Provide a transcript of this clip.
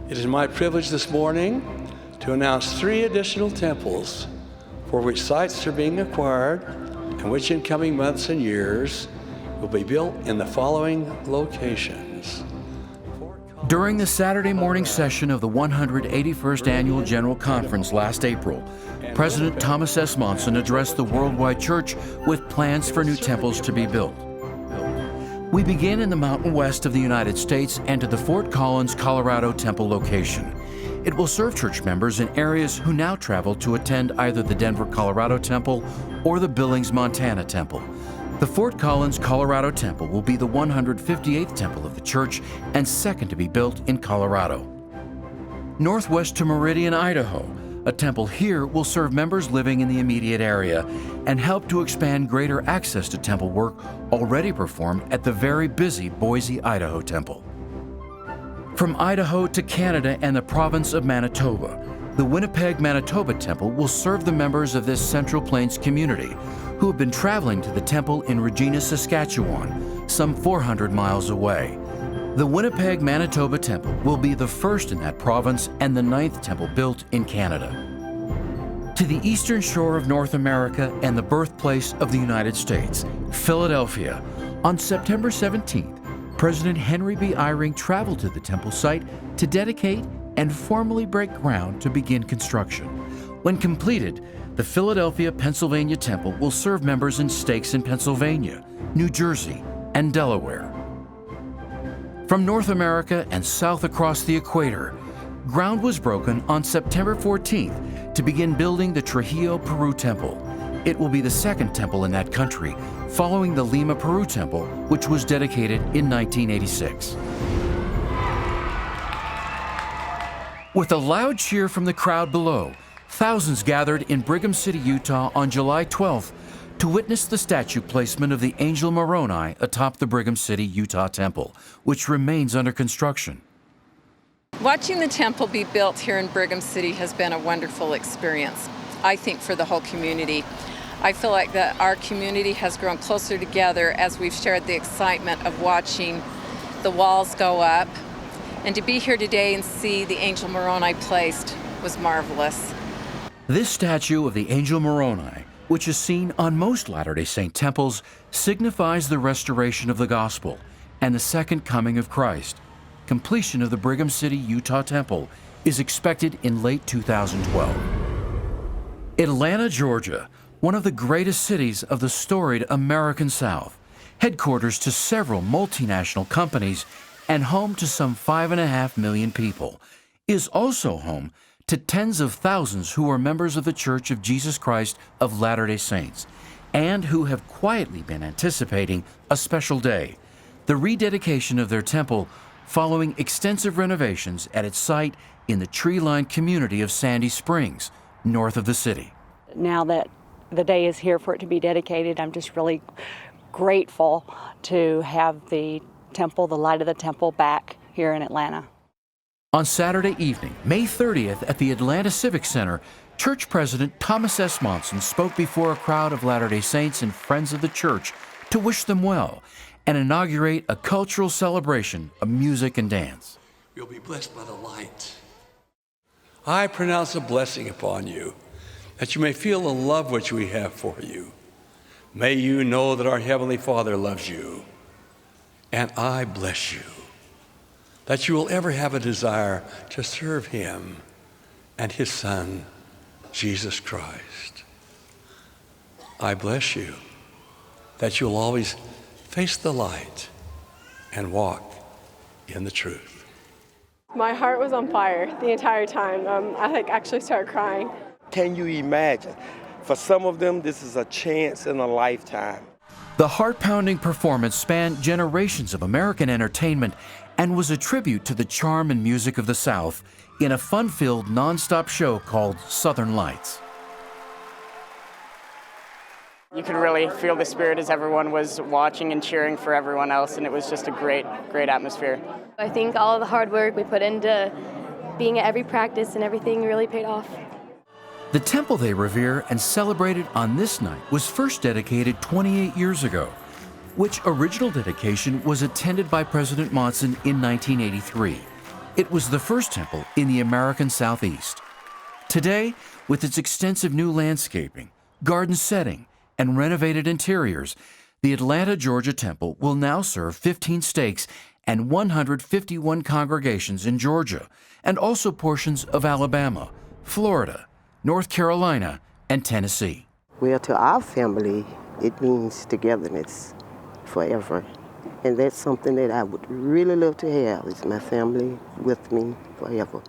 It is my privilege this morning to announce 3 additional temples for which sites are being acquired and which in coming months and years will be built in the following locations. During the Saturday morning session of the 181st Annual General Conference last April, President Thomas S. Monson addressed the worldwide church with plans for new temples to be built. We begin in the Mountain West of the United States and to the Fort Collins, Colorado temple location. It will serve church members in areas who now travel to attend either the Denver, Colorado temple or the Billings, Montana temple. The Fort Collins, Colorado temple will be the 158th temple of the church and second to be built in Colorado. Northwest to Meridian, Idaho, a temple here will serve members living in the immediate area and help to expand greater access to temple work already performed at the very busy Boise, Idaho temple. From Idaho to Canada and the province of Manitoba, the Winnipeg Manitoba temple will serve the members of this Central Plains community who have been traveling to the temple in Regina, Saskatchewan, some 400 miles away. The Winnipeg Manitoba temple will be the first in that province and the 9th temple built in Canada. To the eastern shore of North America and the birthplace of the United States, Philadelphia, on September 17th, President Henry B. Eyring traveled to the temple site to dedicate and formally break ground to begin construction. When completed, the Philadelphia, Pennsylvania temple will serve members in stakes in Pennsylvania, New Jersey, and Delaware. From North America and south across the equator, ground was broken on September 14th to begin building the Trujillo, Peru temple. It will be the second temple in that country, following the Lima, Peru temple, which was dedicated in 1986. With a loud cheer from the crowd below, thousands gathered in Brigham City, Utah on July 12th to witness the statue placement of the angel Moroni atop the Brigham City, Utah temple, which remains under construction. Watching the temple be built here in Brigham City has been a wonderful experience, I think, for the whole community. I feel like that our community has grown closer together as we've shared the excitement of watching the walls go up. And to be here today and see the angel Moroni placed was marvelous. This statue of the angel Moroni, which is seen on most Latter-day Saint temples, signifies the restoration of the gospel and the second coming of Christ. Completion of the Brigham City, Utah temple is expected in late 2012. Atlanta, Georgia, one of the greatest cities of the storied American South, headquarters to several multinational companies and home to some 5.5 million people, is also home to tens of thousands who are members of the Church of Jesus Christ of Latter-day Saints and who have quietly been anticipating a special day, the rededication of their temple following extensive renovations at its site in the tree-lined community of Sandy Springs, north of the city. Now that the day is here for it to be dedicated, I'm just really grateful to have the temple, the light of the temple, back here in Atlanta. On Saturday evening, May 30th, at the Atlanta Civic Center, Church President Thomas S. Monson spoke before a crowd of Latter-day Saints and friends of the church to wish them well and inaugurate a cultural celebration of music and dance. You'll be blessed by the light. I pronounce a blessing upon you, that you may feel the love which we have for you. May you know that our Heavenly Father loves you, and I bless you, that you will ever have a desire to serve Him and His Son, Jesus Christ. I bless you, that you'll always face the light and walk in the truth. My heart was on fire the entire time. I actually started crying. Can you imagine? For some of them, this is a chance in a lifetime. The heart-pounding performance spanned generations of American entertainment and was a tribute to the charm and music of the South in a fun-filled, non-stop show called Southern Lights. You could really feel the spirit as everyone was watching and cheering for everyone else, and it was just a great atmosphere. I think all of the hard work we put into being at every practice and everything really paid off. The temple they revere and celebrated on this night was first dedicated 28 years ago, which original dedication was attended by President Monson in 1983. It was the first temple in the American Southeast. Today, with its extensive new landscaping, garden setting, and renovated interiors, the Atlanta, Georgia temple will now serve 15 stakes and 151 congregations in Georgia, and also portions of Alabama, Florida, North Carolina, and Tennessee. Well, to our family, it means togetherness forever. And that's something that I would really love to have, is my family with me forever.